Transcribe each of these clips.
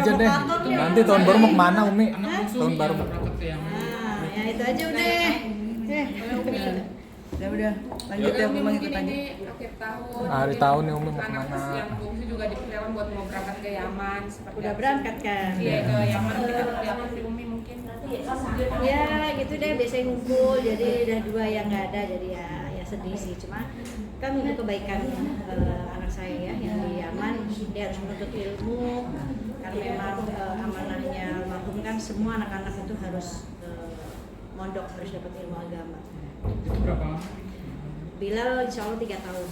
aja deh. Nanti tahun baru mau kemana Umi? Tahun baru mau ya itu aja udah. Udah lanjut ya Umi mungkin ikut aja. ini akhir tahun. Hari tahun nih Umi mau Karena kemana? yang bungsu juga dipersiapkan buat mau berangkat ke Yaman. Seperti Udah berangkat kan? Iya ke Yaman kita persiapan di Umi mungkin. Ya gitu deh, biasanya ngumpul, jadi udah 2 yang nggak ada, jadi ya sedih sih. Cuma kan untuk kebaikan anak saya ya yang di Yaman, dia harus menuntut ilmu karena memang amanahnya almarhum kan semua anak-anak itu harus mondok, harus dapat ilmu agama. Itu berapa lama? Bilal insya Allah 3 tahun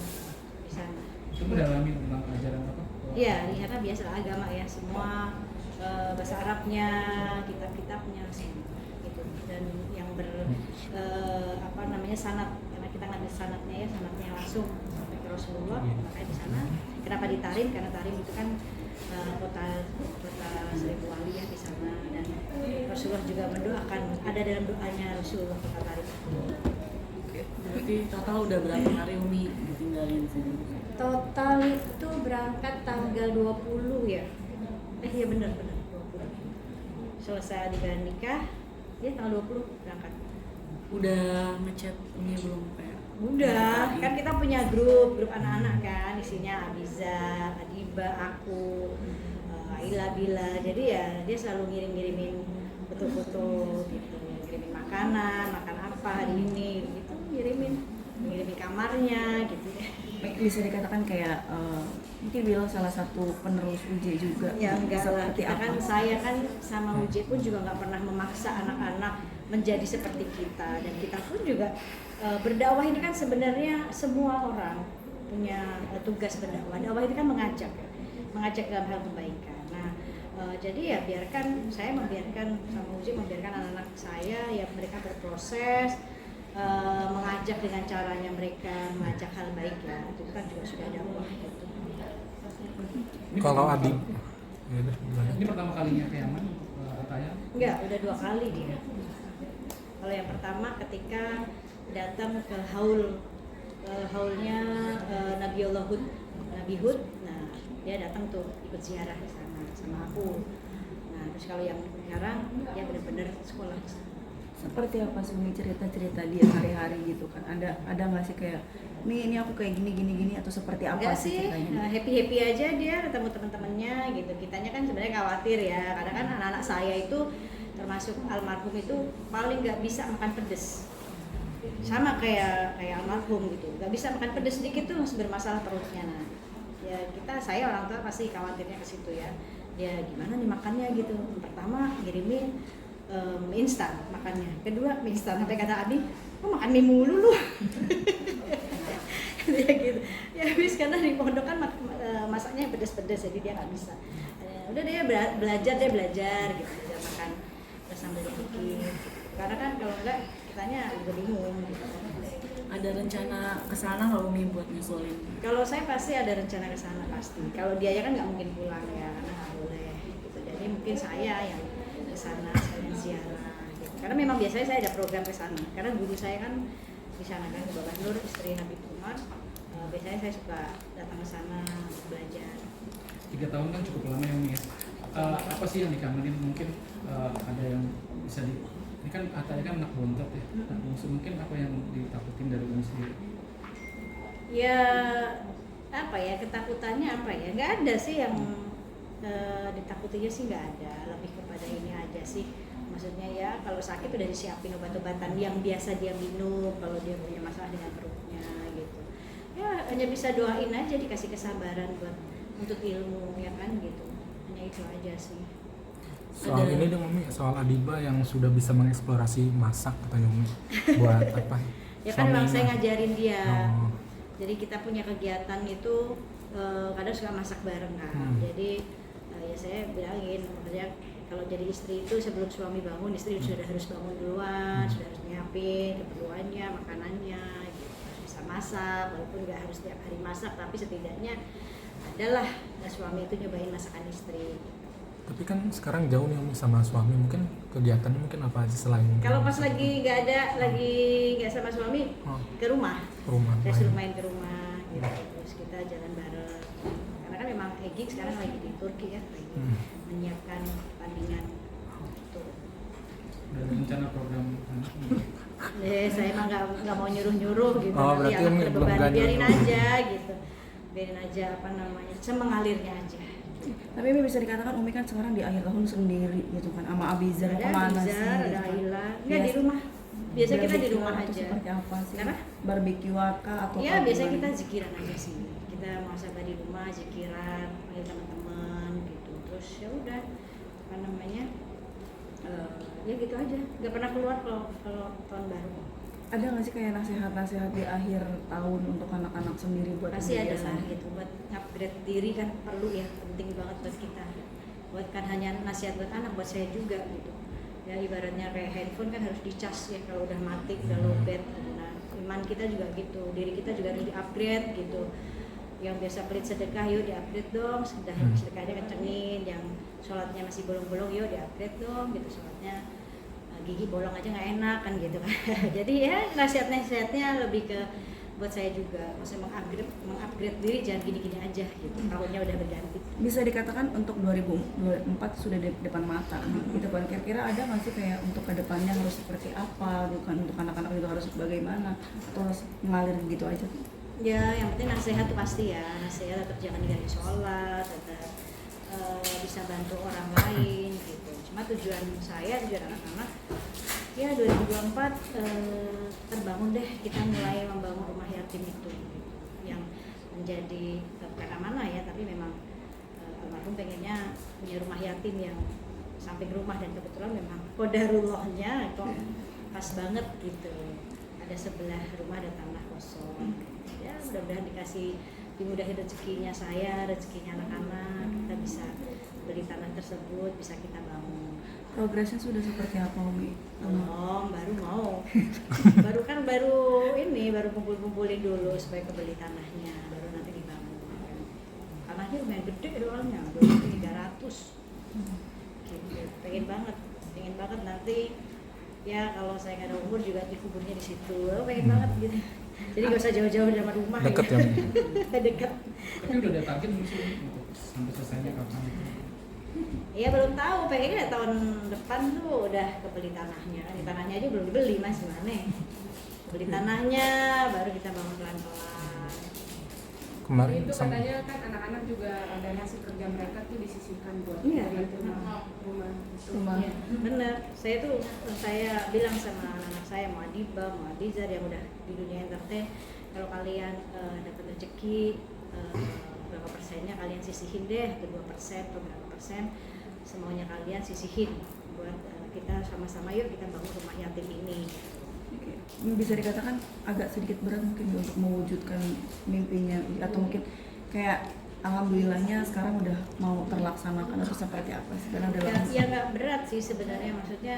di sana. Itu mendalami tentang ajaran apa? Iya, di sana biasa agama ya, semua bahasa Arabnya, kitab-kitabnya semua gitu. Dan yang sanad, karena kita ngambil sanadnya ya, sanadnya langsung sampai ke Rasulullah. Makanya di sana kenapa di Tarim? Karena Tarim itu kan kota Seribu Wali ya di sana, dan Rasulullah juga mendoakan, ada dalam doanya Rasulullah kota Tarim. Berarti total udah berapa hari Umi ditinggalin sini? Total itu berangkat tanggal 20 ya. Iya benar 20. Selesai adegan nikah, dia tanggal 20 berangkat. Udah ngechat Umi belum kayak? Udah, kan kita punya grup anak-anak kan, isinya Abiza, Adiba, aku, Aila, Bila. Jadi ya dia selalu ngirim-ngirimin foto-foto gitu, ngirimin makanan, makan apa hari ini gitu, ngirimin kamarnya gitu ya. Bisa dikatakan kayak mungkin bilang salah satu penerus UJ juga. Ya enggak lah, seperti kita apa? kan, saya kan sama UJ pun juga nggak pernah memaksa anak-anak menjadi seperti kita, dan kita pun juga berdakwah ini kan sebenarnya semua orang punya tugas berdakwah. Dakwah ini kan mengajak dalam hal kebaikan. Nah, jadi ya saya membiarkan sama UJ membiarkan anak-anak saya ya mereka berproses, mengajak dengan caranya mereka mengajak hal baik ya, itu kan juga sudah dakwah gitu. Kalau Adib, Ini pertama kalinya ke Yaman, Ataya? Enggak, udah 2 kali dia. Kalau yang pertama ketika datang ke haulnya Nabiullah Hud, Nabi Hud, nah dia datang tuh ikut ziarah di sana sama aku. Nah terus kalau yang sekarang dia benar-benar sekolah di sana. Seperti apa sih Umi cerita-cerita dia hari-hari gitu kan? Ada nggak sih kayak ini aku kayak gini atau seperti apa Enggak sih sih, ceritanya? happy aja dia ketemu teman-temannya gitu. Kitanya kan sebenarnya khawatir ya, karena kan anak-anak saya itu termasuk almarhum itu paling nggak bisa makan pedes, sama kayak almarhum gitu, nggak bisa makan pedes sedikit tuh masih bermasalah perutnya. Nah ya saya orang tua pasti khawatirnya ke situ ya, dia gimana nih makannya gitu. Pertama ngirimin mie instan makannya, kedua mie instan, sampai kata Abi, makan mie mulu lu. Ya gitu ya, habis karena di pondok kan masaknya pedes-pedes, jadi dia nggak bisa. Udah dia belajar gitu, belajar makan terus sambil dipikir, karena kan kalau enggak kitanya juga bingung gitu. Ada rencana kesana nggak Umi buat nyusulin? Kalau saya pasti ada rencana ke sana pasti. Kalau dia kan nggak mungkin pulang ya, karena nggak boleh gitu. Jadi mungkin saya yang ke sana sekalian ziarah gitu. Karena memang biasanya saya ada program ke sana. Karena guru saya kan di sana kan, Bapak Nur, istri Habib Umar. Biasanya saya suka datang ke sana belajar. 3 tahun kan cukup lama ya Umi ya. Apa sih yang dikangenin? Mungkin ada yang bisa ini kan Ataya kan anak bontot ya, anak bungsu, mungkin apa yang ditakutin dari Umi sendiri? Ya apa ya, ketakutannya apa ya, nggak ada sih yang ditakutinya sih, nggak ada, lebih kepada ini aja sih, maksudnya ya kalau sakit udah disiapin obat-obatan yang biasa dia minum kalau dia punya masalah dengan perutnya gitu ya, hanya bisa doain aja, dikasih kesabaran buat untuk ilmu ya kan gitu, hanya itu aja sih. soal ini dong Umi, soal Adiba yang sudah bisa mengeksplorasi masak katanya Umi, buat apa? Ya kan memang saya Suaminya. ngajarin dia. Oh. Jadi kita punya kegiatan itu kadang suka masak bareng kan. Jadi ya saya bilangin, maksudnya kalau jadi istri itu sebelum suami bangun, istri sudah harus bangun duluan, sudah harus nyiapin keperluannya, makanannya, gitu. Harus bisa masak, walaupun nggak harus tiap hari masak, tapi setidaknya adalah suami itu nyobain masakan istri. Tapi kan sekarang jauh nih Umi sama suami, mungkin kegiatannya mungkin apa aja selain Kalau pas lagi nggak ada, lagi nggak sama suami, ke rumah. Saya suruh main ke rumah, gitu. Terus kita jalan bareng. Karena kan memang Egy sekarang lagi di Turki ya, lagi menyiapkan saya emang nggak mau nyuruh gitu. Oh, Nanti berarti anak Umi belum terbebani, berani biarin nyuruh. aja gitu, biarin aja apa namanya, semengalirnya aja. Tapi Umi bisa dikatakan Umi kan sekarang di akhir tahun sendiri gitu kan, sama Abizar Ada kemana sih? Bizar, gitu ada kan? Aila, nggak di rumah. Biasa kita di Barbecue rumah atau aja. Seperti apa sih? Kenapa? Barbecue atau Ya apa biasanya gimana? kita zikiran aja sih. Kita muhasabah di rumah, zikiran, panggil teman-teman gitu. Terus ya udah apa namanya, ya gitu aja. Gak pernah keluar kalau tahun baru. Ada nggak sih kayak nasihat-nasihat di akhir tahun untuk anak-anak sendiri buat Pasti ada kebiasaan? lah gitu. Buat upgrade diri kan perlu ya, penting banget buat kita. Buat kan hanya nasihat buat anak, buat saya juga gitu. Ya ibaratnya kayak handphone kan harus dicas ya, kalau udah mati, udah lowbat. Nah iman kita juga gitu, diri kita juga harus di-upgrade gitu. Yang biasa pelit sedekah, yuk di-upgrade dong, sedekahnya kencengin. Yang sholatnya masih bolong-bolong, yuk di-upgrade dong gitu sholatnya. Gigi bolong aja nggak enak kan gitu kan. Jadi ya nasihatnya lebih ke buat saya juga, maksudnya mengupgrade diri, jangan gini-gini aja gitu. Tahunnya udah berganti. Bisa dikatakan untuk 2024 sudah di depan mata gitu kan, kira-kira ada nggak sih kayak untuk kedepannya harus seperti apa gitu kan, untuk anak-anak itu harus bagaimana atau harus mengalir gitu aja? Ya yang penting nasihat tuh pasti ya, nasihat tetap jangan ninggalin sholat, tetap bisa bantu orang lain gitu. Cuma tujuan anak-anak ya 2024 terbangun deh, kita mulai membangun rumah yatim itu gitu. Yang menjadi bukan amanah ya, tapi memang almarhum pengennya punya rumah yatim yang samping rumah, dan kebetulan memang qadarullahnya kok pas banget gitu, ada sebelah rumah ada tanah kosong. Ya mudah-mudahan dikasih dimudahin rezekinya saya, rezekinya anak-anak, kita bisa beli tanah tersebut, bisa kita bangun. Progresnya sudah seperti apa Umi? Baru mau baru kumpul-kumpulin dulu supaya kebeli tanahnya, baru nanti dibangun. Tanahnya lumayan gede doangnya, 300 gitu. Pengen banget nanti ya kalau saya nggak ada umur juga dikuburnya di situ. Pengen banget gitu. Jadi gak usah jauh-jauh dari rumah. Deket ya, Umi? Deket. Tapi udah ada target belum sih untuk sampai selesainya kapan gitu? Ya belum tahu, pengennya tahun depan tuh udah kebeli tanahnya kan. Tanahnya aja belum dibeli Mas, gimana? Beli tanahnya baru kita bangun pelan-pelan. Kemarin Itu katanya kan anak-anak juga ada hasil kerja mereka tuh disisihkan buat Iya. dari rumah itu. Rumah. Iya, bener. Saya bilang sama anak saya, mau Adiba, mau Abizar yang udah di dunia entertain, kalau kalian dapat rezeki berapa persennya kalian sisihin deh, 2% atau berapa persen, semuanya kalian sisihin buat kita sama-sama, yuk kita bangun rumah yatim ini. Oke. Bisa dikatakan agak sedikit berat mungkin untuk mewujudkan mimpinya, atau mungkin kayak alhamdulillahnya sekarang udah mau terlaksanakan atau seperti apa sih? Karena udah lama. Ya nggak berat sih sebenarnya, maksudnya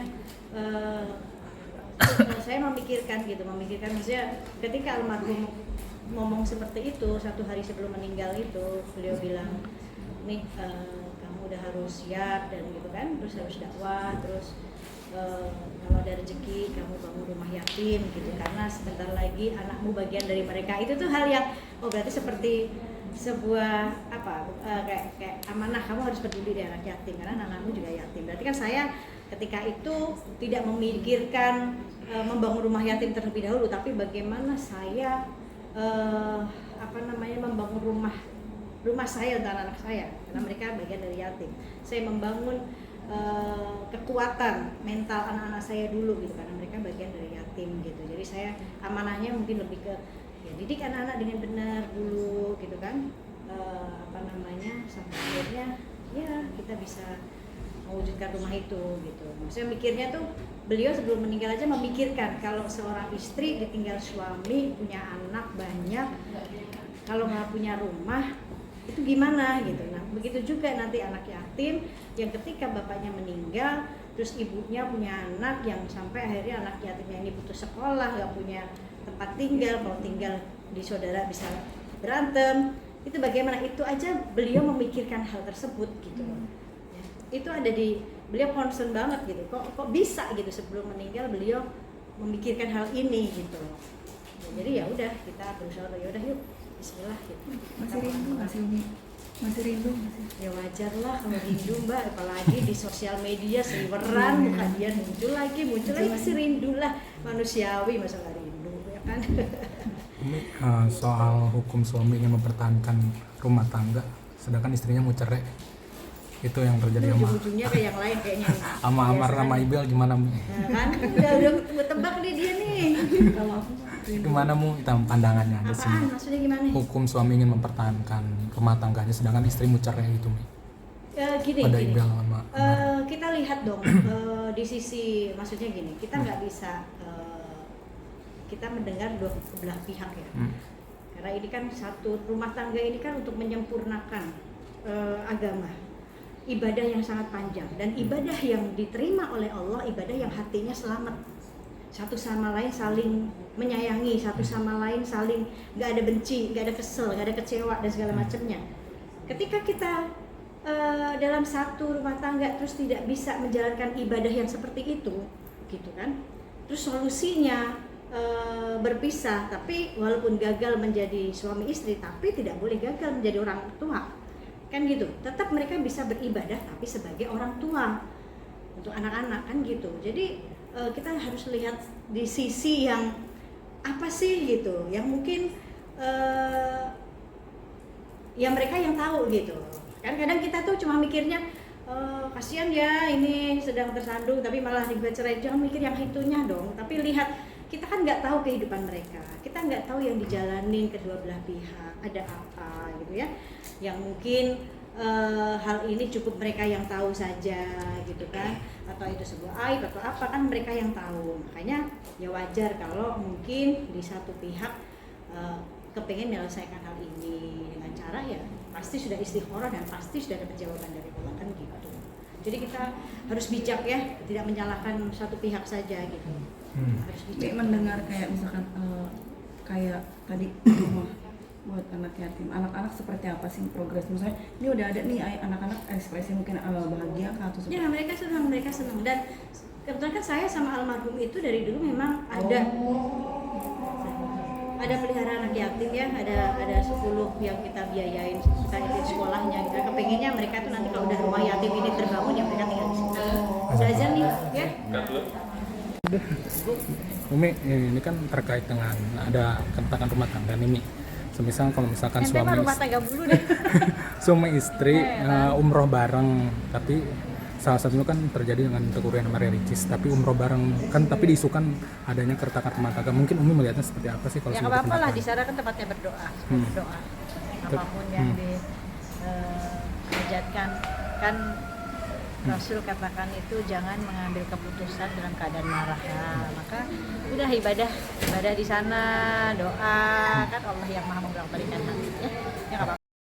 saya memikirkan maksudnya ketika almarhum ngomong seperti itu, satu hari sebelum meninggal itu beliau bilang, nih kamu udah harus siap dan gitu kan, terus harus dakwah, terus kalau ada rezeki kamu bangun rumah yatim gitu, karena sebentar lagi anakmu bagian dari mereka. Itu tuh hal yang berarti seperti sebuah kayak amanah, kamu harus peduli dengan anak yatim karena anakmu juga yatim. Berarti kan saya ketika itu tidak memikirkan membangun rumah yatim terlebih dahulu, tapi bagaimana saya membangun rumah saya untuk anak saya, karena mereka bagian dari yatim. Saya membangun kekuatan mental anak-anak saya dulu gitu, karena mereka bagian dari yatim gitu. Jadi saya amanahnya mungkin lebih ke ya didik anak-anak dengan benar dulu gitu kan, sampai akhirnya ya kita bisa mewujudkan rumah itu gitu. Maksudnya mikirnya tuh beliau sebelum meninggal aja memikirkan kalau seorang istri ditinggal suami, punya anak banyak, kalau nggak punya rumah itu gimana gitu. Nah begitu juga nanti anak yatim yang ketika bapaknya meninggal, terus ibunya punya anak yang sampai akhirnya anak yatimnya ini putus sekolah, nggak punya tempat tinggal, kalau tinggal di saudara bisa berantem, itu bagaimana? Itu aja beliau memikirkan hal tersebut gitu. Ya, itu ada di beliau, concern banget gitu. Kok bisa gitu sebelum meninggal beliau memikirkan hal ini gitu. Ya, jadi ya udah kita berusaha, ya udah yuk Bismillah gitu. Masih rindu nggak sih Umi Masih rindu masih. Ya wajar lah kalau rindu Mbak, apalagi di sosial media seliweran muka dia muncul lagi masih rindu lah, manusiawi masa nggak rindu ya kan. Umi, soal hukum suami ingin mempertahankan rumah tangga sedangkan istrinya mau cerai, itu yang terjadi sama Ujung-ujungnya kayak yang lain kayaknya. sama Amar sama Ibel gimana Umi? Nah, kan udah tebak nih dia nih. Gimana Mu itu pandangannya di sini? Apaan maksudnya gimana? Hukum suami ingin mempertahankan rumah tangganya sedangkan istri mau cerai itu Mi. Gini, Pada gini. Ibel sama Amar. Kita lihat dong di sisi, maksudnya gini, kita nggak bisa kita mendengar dua belah pihak ya. Karena ini kan satu rumah tangga ini kan untuk menyempurnakan agama, ibadah yang sangat panjang dan ibadah yang diterima oleh Allah, ibadah yang hatinya selamat, satu sama lain saling menyayangi, satu sama lain saling nggak ada benci, nggak ada kesel, nggak ada kecewa dan segala macamnya. Ketika kita dalam satu rumah tangga terus tidak bisa menjalankan ibadah yang seperti itu, gitu kan? Terus solusinya berpisah, tapi walaupun gagal menjadi suami istri, tapi tidak boleh gagal menjadi orang tua, kan gitu. Tetap mereka bisa beribadah, tapi sebagai orang tua untuk anak-anak, kan gitu. Jadi kita harus lihat di sisi yang apa sih gitu, yang mungkin ya mereka yang tahu gitu. Kan kadang kita tuh cuma mikirnya kasihan ya ini sedang tersandung tapi malah dibuat cerai. Jangan mikir yang itunya dong, tapi lihat kita kan nggak tahu kehidupan mereka, kita nggak tahu yang dijalanin kedua belah pihak, ada apa gitu ya, yang mungkin hal ini cukup mereka yang tahu saja gitu kan, atau itu sebuah aib atau apa, kan mereka yang tahu. Makanya ya wajar kalau mungkin di satu pihak kepengen menyelesaikan hal ini dengan cara ya pasti sudah istikharah dan pasti sudah dapat jawaban dari Allah, kan gitu. Jadi kita harus bijak ya, tidak menyalahkan satu pihak saja gitu. Harus bijak. Mendengar kayak misalkan kayak tadi rumah buat anak yatim, anak-anak seperti apa sih progres? Misalnya ini udah ada nih anak-anak ekspresi mungkin bahagia kah atau seperti Ya mereka senang dan kebetulan kan saya sama almarhum itu dari dulu memang ada pelihara anak yatim ya, ada 10 yang kita biayain, kita di sekolahnya gitu. Kepengennya mereka tuh nanti kalau udah rumah yatim ini terbangun ya mereka tinggal di situ. Belajar nih ya. Umi, ini kan terkait dengan ada kentakan rumah tangga nih Mi. Semisal kalau misalkan Ente mah rumah tangga dulu deh. suami istri umroh bareng, tapi salah satunya kan terjadi dengan Teguh Maria Ricis, tapi umroh bareng kan, tapi diisukan adanya keretakan rumah tangga. Mungkin Umi melihatnya seperti apa sih kalau Ya sebagai nggak apa-apa lah, pendapat? di sana kan tempatnya berdoa, berdoa. Apapun yang dihajatkan, kan Rasul katakan itu jangan mengambil keputusan dalam keadaan marah. Nah, maka udah ibadah di sana, doa, kan Allah yang maha memberikan hati ya. Ya nggak apa-apa.